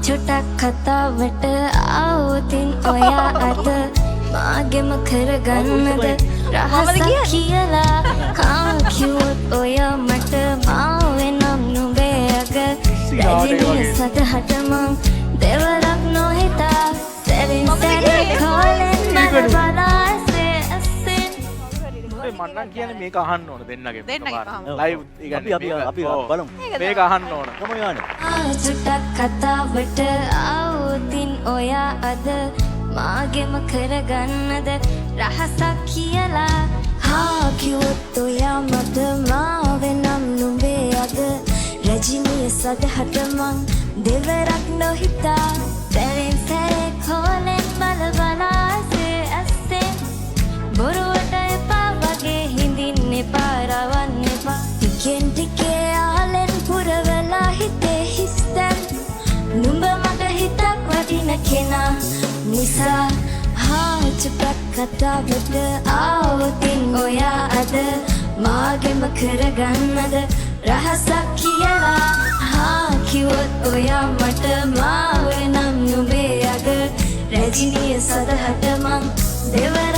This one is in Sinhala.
චුට්ටක් කතාවට ආවොතින් ඔයා අද මාගෙම කරගන්නද රහසක් කියලා කාම කිව්වොත් ඔයා මට මාවෙනම් නුඹේ අග රැජිනිය සදහට මං දෙවරක් නොහිතා සැරින් සැරේ කෝලෙන් මන බලාසේ ඇස්සෙන් මන්නම් කියන්නේ මේක අහන්න ඕන දෙන්නගේ ලයිව් අපි බලමු මේක අහන්න ඕන කොහොම යන්නේ චුට්ටක් කතාවට ආවොතින් ඔයා අද මාගෙම කරගන්නද රහසක් කියලා හා කිව්වොත් ඔයා මට මාවෙනම් නුඹේ අග රැජිනිය සදහට මං දෙවරක් නොහිතා සැරෙන් සැරේ කෝලෙන් බල බලාසේ ඇස්සෙන් බොරුවට එපා වගේ හිඳින්න එපා රවන්න එපා ටිකෙන් ටිකේ ආලෙන් පුරවලා හිතේ හිස්තැන් නුඹ මට හිතක් වටින කෙනා නිසා හා චුට්ටක් කතාවට ආවොතින් ඔයා අද මාගෙම කරගන්නද රහසක් කියලා හා කිව්වොත් ඔයා මට මාවෙනම් නුඹේ අග රැජිනිය සදහට මං දෙවර